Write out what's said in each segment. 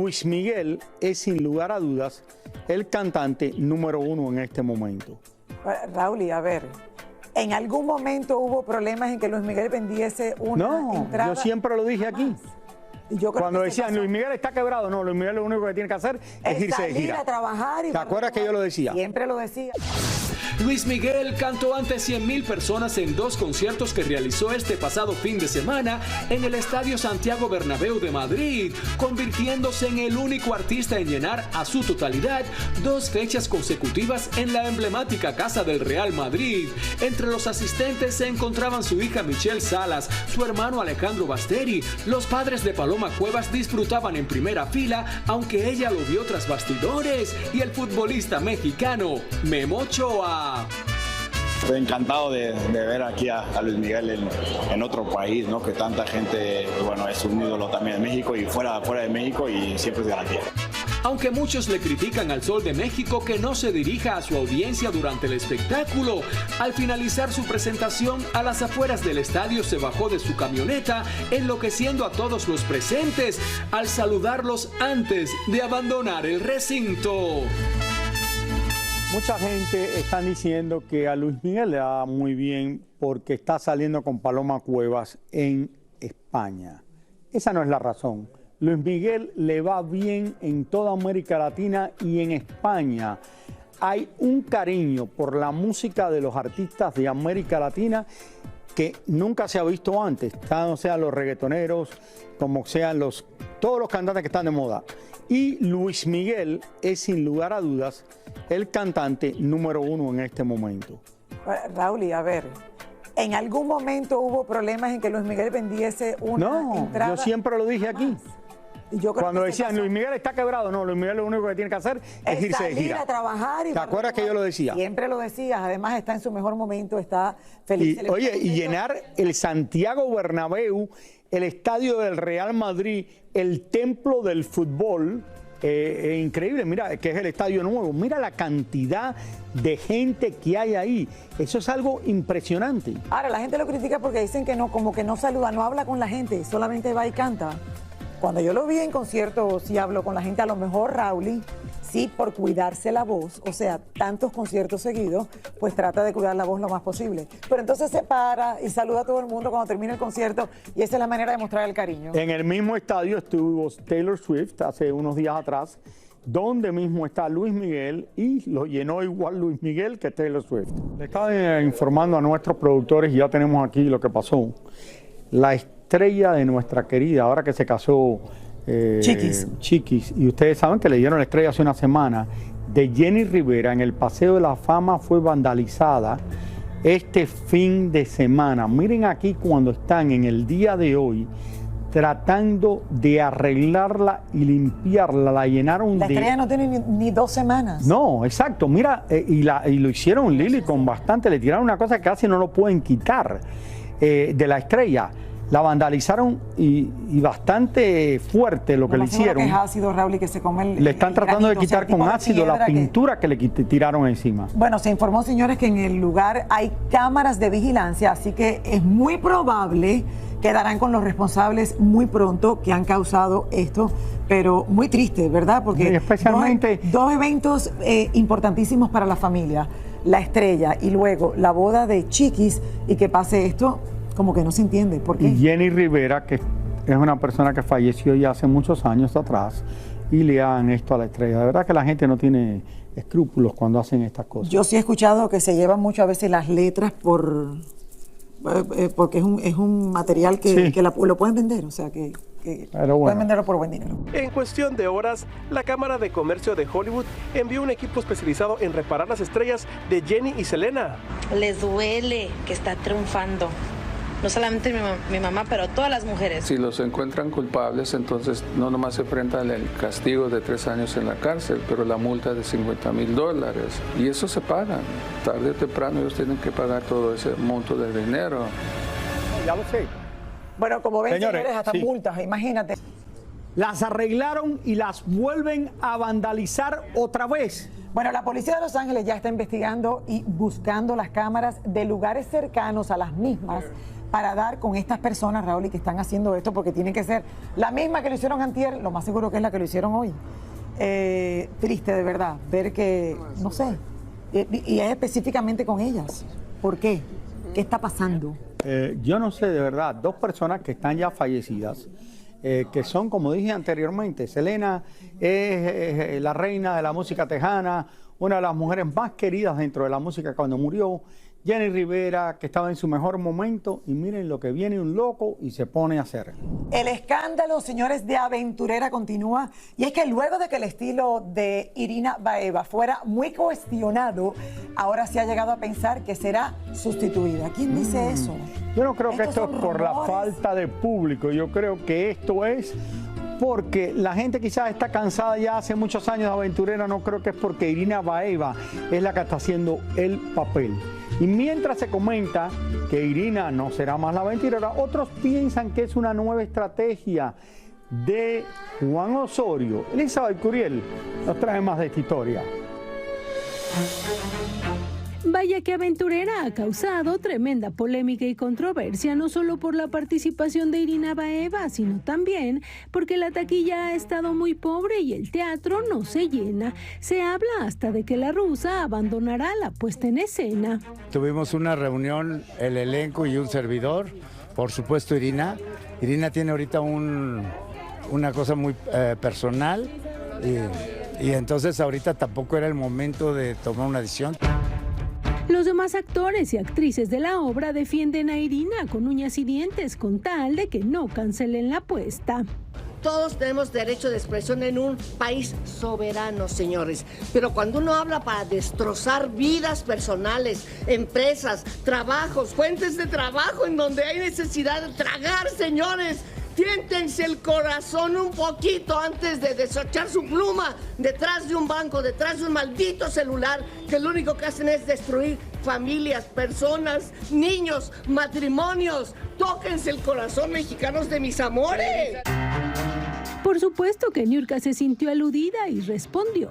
Luis Miguel es sin lugar a dudas el cantante número uno en este momento. Raúl, y a ver, ¿en algún momento hubo problemas en que Luis Miguel vendiese una entrada? No, yo siempre lo dije aquí. Cuando decían Luis Miguel está quebrado, no, Luis Miguel lo único que tiene que hacer es irse de gira. A trabajar y ¿te acuerdas que yo lo decía? Siempre lo decía. Luis Miguel cantó ante 100,000 personas en 2 conciertos que realizó este pasado fin de semana en el Estadio Santiago Bernabéu de Madrid, convirtiéndose en el único artista en llenar a su totalidad 2 fechas consecutivas en la emblemática Casa del Real Madrid. Entre los asistentes se encontraban su hija Michelle Salas, su hermano Alejandro Basteri. Los padres de Paloma Cuevas disfrutaban en primera fila, aunque ella lo vio tras bastidores, y el futbolista mexicano Memo Ochoa. Estoy encantado de ver aquí a Luis Miguel en otro país, ¿no? Que tanta gente, bueno, es un ídolo también en México y fuera de México, y siempre es garantía. Aunque muchos le critican al Sol de México que no se dirija a su audiencia durante el espectáculo, al finalizar su presentación a las afueras del estadio se bajó de su camioneta, enloqueciendo a todos los presentes al saludarlos antes de abandonar el recinto. Mucha gente está diciendo que a Luis Miguel le va muy bien porque está saliendo con Paloma Cuevas en España. Esa no es la razón. Luis Miguel le va bien en toda América Latina y en España. Hay un cariño por la música de los artistas de América Latina que nunca se ha visto antes, tanto sean los reggaetoneros como sean todos los cantantes que están de moda. Y Luis Miguel es sin lugar a dudas el cantante número uno en este momento. Raúl, y a ver, ¿en algún momento hubo problemas en que Luis Miguel vendiese una entrada? No, yo siempre lo dije aquí. Cuando decían Luis Miguel está quebrado, no, Luis Miguel lo único que tiene que hacer es irse de gira. A trabajar y ¿te acuerdas que yo lo decía? Siempre lo decías, además está en su mejor momento, está feliz. Y llenar el Santiago Bernabéu, el estadio del Real Madrid, el templo del fútbol, increíble, mira, que es el estadio nuevo, mira la cantidad de gente que hay ahí, eso es algo impresionante. Ahora, la gente lo critica porque dicen que no, como que no saluda, no habla con la gente, solamente va y canta. Cuando yo lo vi en concierto, sí hablo con la gente, a lo mejor Raúl, sí, por cuidarse la voz, o sea, tantos conciertos seguidos, pues trata de cuidar la voz lo más posible. Pero entonces se para y saluda a todo el mundo cuando termina el concierto, y esa es la manera de mostrar el cariño. En el mismo estadio estuvo Taylor Swift hace unos días atrás, donde mismo está Luis Miguel, y lo llenó igual Luis Miguel que Taylor Swift. Le estaba informando a nuestros productores, y ya tenemos aquí lo que pasó. La estrella de nuestra querida, ahora que se casó, Chiquis, y ustedes saben que le dieron la estrella hace una semana, de Jenny Rivera, en el Paseo de la Fama fue vandalizada este fin de semana. Miren aquí cuando están en el día de hoy tratando de arreglarla y limpiarla, la llenaron La estrella no tiene ni 2 semanas. No, exacto, mira, y lo hicieron, Lili, con bastante, le tiraron una cosa que casi no lo pueden quitar de la estrella. La vandalizaron y bastante fuerte lo que le hicieron. Que es ácido, Raúl, y que se come le están tratando de quitar con ácido la pintura que le tiraron encima. Bueno, se informó, señores, que en el lugar hay cámaras de vigilancia, así que es muy probable que darán con los responsables muy pronto que han causado esto, pero muy triste, ¿verdad? Porque especialmente dos eventos importantísimos para la familia, la estrella y luego la boda de Chiquis, y que pase esto, como que no se entiende. ¿Por qué? Y Jenny Rivera, que es una persona que falleció ya hace muchos años atrás, y le hagan esto a la estrella. De verdad que la gente no tiene escrúpulos cuando hacen estas cosas. Yo sí he escuchado que se llevan mucho a veces las letras porque es un material que lo pueden vender, o sea que pueden venderlo por buen dinero. En cuestión de horas, la Cámara de Comercio de Hollywood envió un equipo especializado en reparar las estrellas de Jenny y Selena. Les duele que está triunfando. No solamente mi mamá, pero todas las mujeres. Si los encuentran culpables, entonces no nomás se enfrentan el castigo de 3 años en la cárcel, pero la multa de $50,000. Y eso se paga. Tarde o temprano ellos tienen que pagar todo ese monto de dinero. Ya lo sé. Bueno, como ven, señores, hasta multas, imagínate. Las arreglaron y las vuelven a vandalizar otra vez. Bueno, la policía de Los Ángeles ya está investigando y buscando las cámaras de lugares cercanos a las mismas para dar con estas personas, Raúl, y que están haciendo esto, porque tienen que ser la misma que lo hicieron antier, lo más seguro que es la que lo hicieron hoy. Triste, de verdad, ver que, no sé, y es específicamente con ellas. ¿Por qué? ¿Qué está pasando? Yo no sé, de verdad, 2 personas que están ya fallecidas, que son, como dije anteriormente, Selena es la reina de la música tejana, una de las mujeres más queridas dentro de la música cuando murió. Jenny Rivera, que estaba en su mejor momento, y miren lo que viene un loco y se pone a hacer. El escándalo, señores, de aventurera continúa, y es que luego de que el estilo de Irina Baeva fuera muy cuestionado, ahora se ha llegado a pensar que será sustituida. ¿Quién dice eso? Yo no creo que esto es por la falta de público, yo creo que esto es porque la gente quizás está cansada ya hace muchos años de aventurera, no creo que es porque Irina Baeva es la que está haciendo el papel. Y mientras se comenta que Irina no será más la aventurera, otros piensan que es una nueva estrategia de Juan Osorio. Elizabeth Curiel nos trae más de esta historia. Vaya que Aventurera ha causado tremenda polémica y controversia, no solo por la participación de Irina Baeva, sino también porque la taquilla ha estado muy pobre y el teatro no se llena. Se habla hasta de que la rusa abandonará la puesta en escena. Tuvimos una reunión, el elenco y un servidor, por supuesto Irina. Irina tiene ahorita una cosa muy personal y entonces ahorita tampoco era el momento de tomar una decisión. Los demás actores y actrices de la obra defienden a Irina con uñas y dientes con tal de que no cancelen la apuesta. Todos tenemos derecho de expresión en un país soberano, señores. Pero cuando uno habla para destrozar vidas personales, empresas, trabajos, fuentes de trabajo en donde hay necesidad de tragar, señores, tiéntense el corazón un poquito antes de desechar su pluma detrás de un banco, detrás de un maldito celular, que lo único que hacen es destruir familias, personas, niños, matrimonios. Tóquense el corazón, mexicanos de mis amores. Por supuesto que Niurka se sintió aludida y respondió.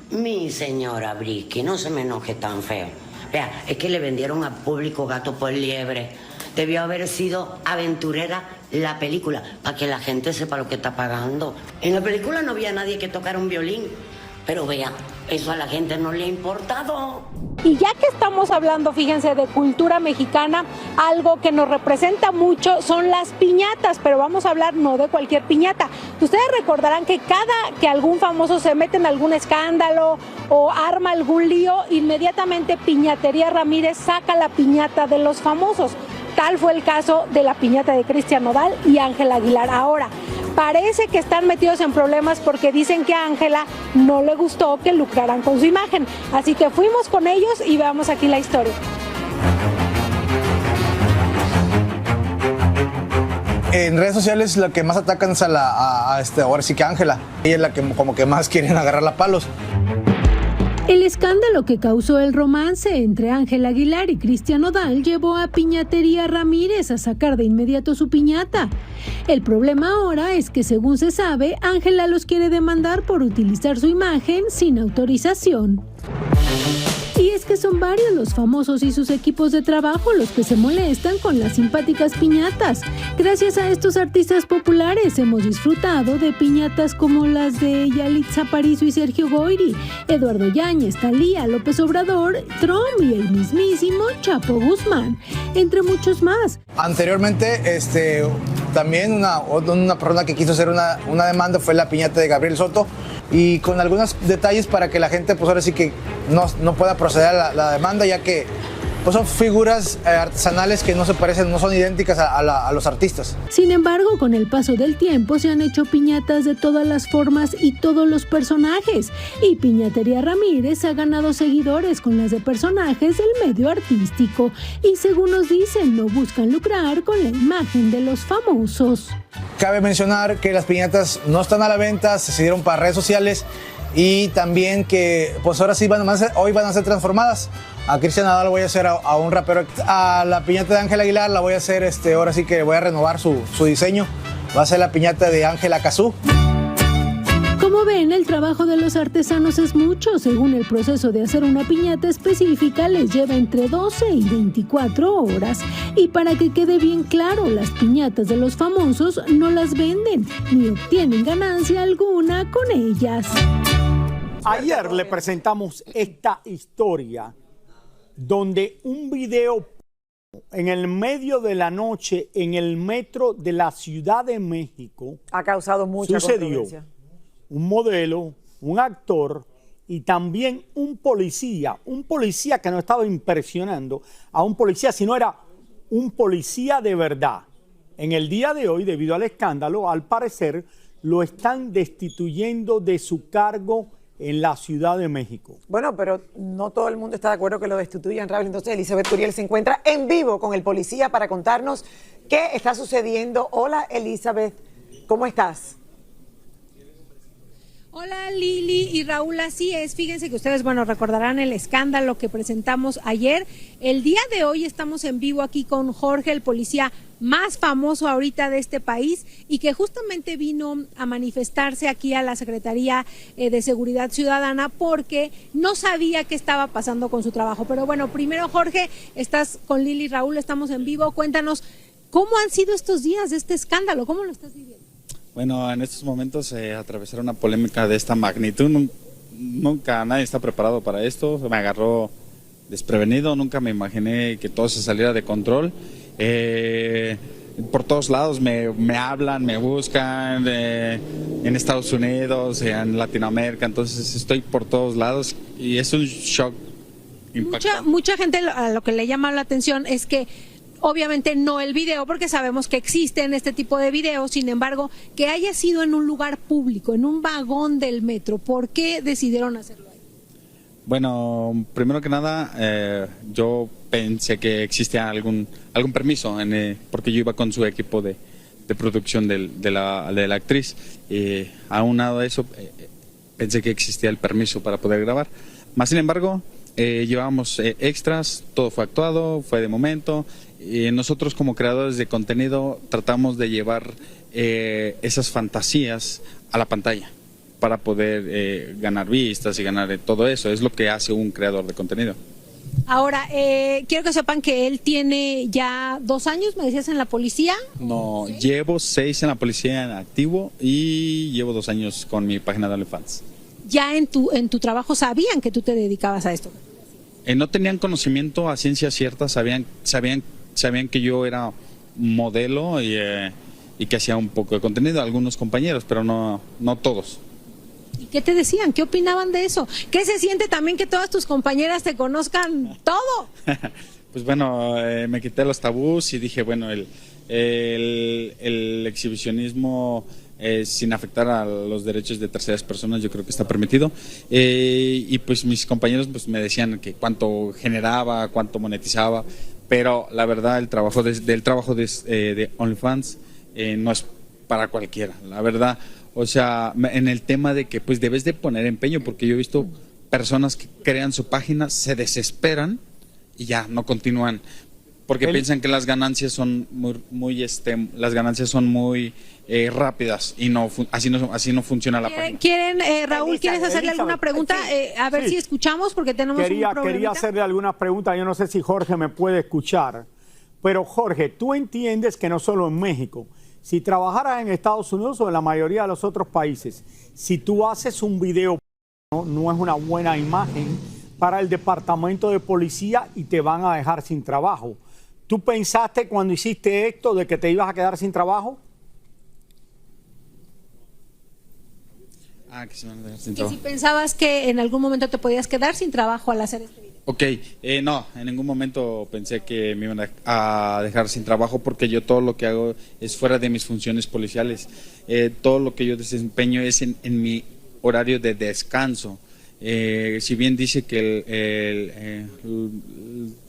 Mi señora Bricky, no se me enoje tan feo. Vea, es que le vendieron a público gato por liebre. Debió haber sido Aventurera la película, para que la gente sepa lo que está pagando. En la película no había nadie que tocara un violín, pero vea, eso a la gente no le ha importado. Y ya que estamos hablando, fíjense, de cultura mexicana, algo que nos representa mucho son las piñatas, pero vamos a hablar no de cualquier piñata. Ustedes recordarán que cada que algún famoso se mete en algún escándalo o arma algún lío, inmediatamente Piñatería Ramírez saca la piñata de los famosos. Tal fue el caso de la piñata de Cristian Nodal y Ángela Aguilar. Ahora, parece que están metidos en problemas porque dicen que a Ángela no le gustó que lucraran con su imagen. Así que fuimos con ellos y veamos aquí la historia. En redes sociales lo que más atacan es ahora sí que a Ángela. Ella es la que como que más quieren agarrarla a palos. El escándalo que causó el romance entre Ángela Aguilar y Cristian Nodal llevó a Piñatería Ramírez a sacar de inmediato su piñata. El problema ahora es que, según se sabe, Ángela los quiere demandar por utilizar su imagen sin autorización. Y es que son varios los famosos y sus equipos de trabajo los que se molestan con las simpáticas piñatas. Gracias a estos artistas populares hemos disfrutado de piñatas como las de Yalitza Aparicio y Sergio Goyri, Eduardo Yáñez, Thalía, López Obrador, Trump y el mismísimo Chapo Guzmán, entre muchos más. Anteriormente, también una persona que quiso hacer una demanda fue la piñata de Gabriel Soto, y con algunos detalles para que la gente pues ahora sí que no pueda proceder a la demanda, ya que pues son figuras artesanales que no se parecen, no son idénticas a los artistas. Sin embargo, con el paso del tiempo se han hecho piñatas de todas las formas y todos los personajes, y Piñatería Ramírez ha ganado seguidores con las de personajes del medio artístico, y según nos dicen, no buscan lucrar con la imagen de los famosos. Cabe mencionar que las piñatas no están a la venta, se dieron para redes sociales, y también que pues ahora sí hoy van a ser transformadas. A Cristian Nodal voy a hacer a un rapero. A la piñata de Ángela Aguilar la voy a hacer, ahora sí que voy a renovar su diseño. Va a ser la piñata de Ángela Cazú. Como Como ven, el trabajo de los artesanos es mucho. Según el proceso de hacer una piñata específica, les lleva entre 12 y 24 horas. Y para que quede bien claro, las piñatas de los famosos no las venden ni obtienen ganancia alguna con ellas. Ayer le presentamos esta historia donde un video en el medio de la noche en el metro de la Ciudad de México ha causado mucha controversia. Un modelo, un actor y también un policía que no estaba impresionando a un policía, sino era un policía de verdad. En el día de hoy, debido al escándalo, al parecer lo están destituyendo de su cargo en la Ciudad de México. Bueno, pero no todo el mundo está de acuerdo que lo destituyan, Raúl. Entonces, Elizabeth Curiel se encuentra en vivo con el policía para contarnos qué está sucediendo. Hola, Elizabeth, ¿cómo estás? Hola Lili y Raúl, así es, fíjense que ustedes, recordarán el escándalo que presentamos ayer. El día de hoy estamos en vivo aquí con Jorge, el policía más famoso ahorita de este país y que justamente vino a manifestarse aquí a la Secretaría de Seguridad Ciudadana porque no sabía qué estaba pasando con su trabajo. Pero bueno, primero Jorge, estás con Lili y Raúl, estamos en vivo, cuéntanos cómo han sido estos días de este escándalo, ¿cómo lo estás viviendo? Bueno, en estos momentos atravesar una polémica de esta magnitud, nunca nadie está preparado para esto, me agarró desprevenido, nunca me imaginé que todo se saliera de control. Por todos lados me hablan, me buscan, en Estados Unidos, en Latinoamérica, entonces estoy por todos lados y es un shock impactante. Mucha gente a lo que le llama la atención es que obviamente no el video, porque sabemos que existen este tipo de videos, sin embargo, que haya sido en un lugar público, en un vagón del metro. ¿Por qué decidieron hacerlo ahí? Bueno, primero que nada, yo pensé que existía algún permiso, porque yo iba con su equipo de producción de la actriz. Aunado a eso, pensé que existía el permiso para poder grabar. Más sin embargo, llevábamos extras, todo fue actuado, fue de momento. Y nosotros como creadores de contenido tratamos de llevar esas fantasías a la pantalla para poder ganar vistas y ganar todo eso. Es lo que hace un creador de contenido. Ahora, quiero que sepan que él tiene ya 2 años, me decías, en la policía. No, ¿sí? Llevo 6 en la policía en activo y llevo 2 años con mi página de OnlyFans. ¿Ya en tu trabajo sabían que tú te dedicabas a esto? No tenían conocimiento a ciencia cierta, sabían que yo era modelo y que hacía un poco de contenido, algunos compañeros, pero no todos. ¿Y qué te decían? ¿Qué opinaban de eso? ¿Qué se siente también que todas tus compañeras te conozcan todo? Pues bueno, me quité los tabús y dije, bueno, el exhibicionismo sin afectar a los derechos de terceras personas, yo creo que está permitido. Y pues mis compañeros pues me decían que cuánto generaba, cuánto monetizaba. Pero la verdad el trabajo de OnlyFans no es para cualquiera, la verdad. O sea, en el tema de que pues debes de poner empeño, porque yo he visto personas que crean su página, se desesperan y ya no continúan, porque piensan que las ganancias son muy rápidas y así no funciona la página. Raúl, ¿quieres hacerle alguna pregunta? A ver si escuchamos, porque tenemos un problema. Quería hacerle alguna pregunta, yo no sé si Jorge me puede escuchar, pero Jorge, tú entiendes que no solo en México, si trabajaras en Estados Unidos o en la mayoría de los otros países, si tú haces un video, no es una buena imagen para el departamento de policía y te van a dejar sin trabajo. ¿Tú pensaste cuando hiciste esto de que te ibas a quedar sin trabajo? Que se van a dejar sin trabajo. ¿Y si pensabas que en algún momento te podías quedar sin trabajo al hacer este video? Ok, no, en ningún momento pensé que me iban a dejar sin trabajo, porque yo todo lo que hago es fuera de mis funciones policiales. Todo lo que yo desempeño es en mi horario de descanso. Si bien dice que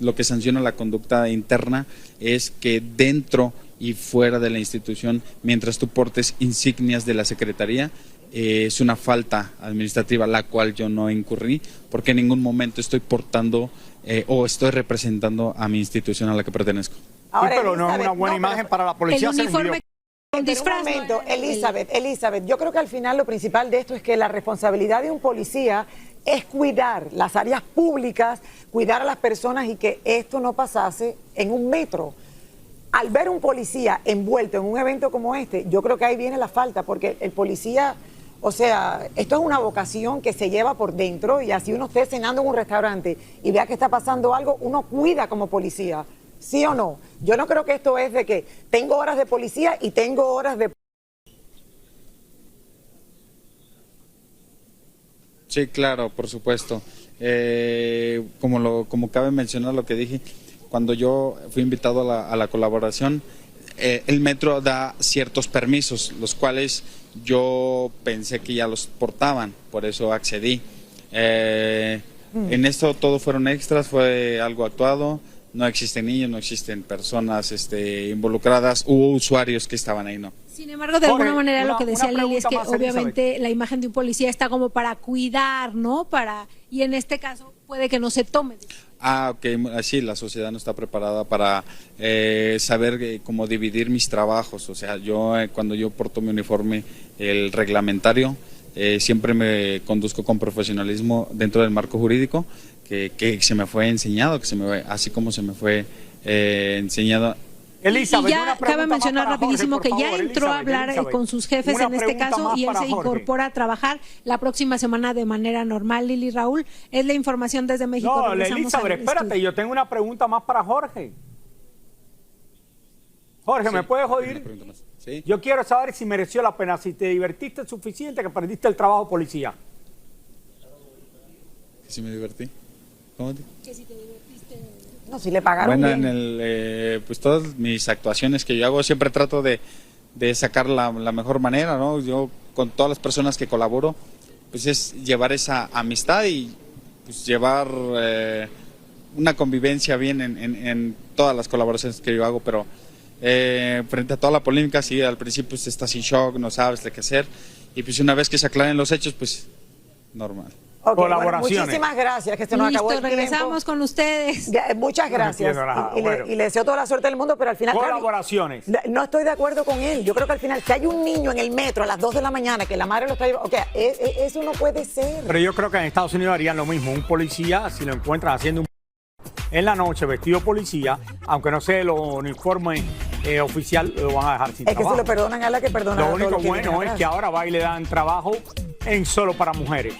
lo que sanciona la conducta interna es que dentro y fuera de la institución, mientras tú portes insignias de la Secretaría, es una falta administrativa, la cual yo no incurrí, porque en ningún momento estoy portando o estoy representando a mi institución a la que pertenezco. Ahora, sí, pero no es una buena imagen para la policía. El uniforme Un disfraz. Un momento, Elizabeth, yo creo que al final lo principal de esto es que la responsabilidad de un policía es cuidar las áreas públicas, cuidar a las personas y que esto no pasase en un metro. Al ver un policía envuelto en un evento como este, yo creo que ahí viene la falta, porque el policía, o sea, esto es una vocación que se lleva por dentro y así uno esté cenando en un restaurante y vea que está pasando algo, uno cuida como policía. ¿Sí o no? Yo no creo que esto es de que tengo horas de policía y tengo horas de... Sí, claro, por supuesto. Como cabe mencionar lo que dije, cuando yo fui invitado a la colaboración, el metro da ciertos permisos, los cuales yo pensé que ya los portaban, por eso accedí. En esto todo fueron extras, fue algo actuado. No existen niños, no existen personas involucradas, hubo usuarios que estaban ahí, no. Sin embargo, de alguna manera lo que decía Lili es que obviamente la imagen de un policía está como para cuidar, ¿no? Y en este caso puede que no se tome. Ok, sí, la sociedad no está preparada para saber cómo dividir mis trabajos. O sea, yo cuando yo porto mi uniforme, el reglamentario, siempre me conduzco con profesionalismo dentro del marco jurídico que se me fue enseñado, así como se me fue enseñado. Elizabeth, y ya cabe mencionar rapidísimo que ya entró a hablar con sus jefes en este caso y él se incorpora a trabajar la próxima semana de manera normal. Lili, Raúl, es la información desde México. No, Elizabeth, espérate, yo tengo una pregunta más para Jorge. Jorge, ¿me puedes oír? ¿Sí? Yo quiero saber si mereció la pena, si te divertiste suficiente que perdiste el trabajo policía. ¿Si me divertí? ¿Cómo te? Que si te divertiste. No, si le pagaron bien. Bueno, pues todas mis actuaciones que yo hago siempre trato de sacar la mejor manera, ¿no? Yo con todas las personas que colaboro, pues es llevar esa amistad y pues llevar una convivencia bien en todas las colaboraciones que yo hago, pero frente a toda la polémica, sí, al principio pues, estás en shock, no sabes qué hacer, y pues una vez que se aclaren los hechos, pues normal. Okay, colaboraciones. Bueno, muchísimas gracias, que se nos acabó el tiempo. Regresamos con ustedes. Muchas gracias. Y le deseo toda la suerte del mundo, pero al final... Colaboraciones. No estoy de acuerdo con él. Yo creo que al final, si hay un niño en el metro a las 2 de la mañana que la madre lo está llevando... Okay, eso no puede ser. Pero yo creo que en Estados Unidos harían lo mismo. Un policía, si lo encuentran haciendo en la noche vestido policía, aunque no sea el uniforme oficial, lo van a dejar sin trabajo. Es que se lo perdonan a la que perdonan. Lo único bueno es que ahora va y le dan trabajo en solo para mujeres.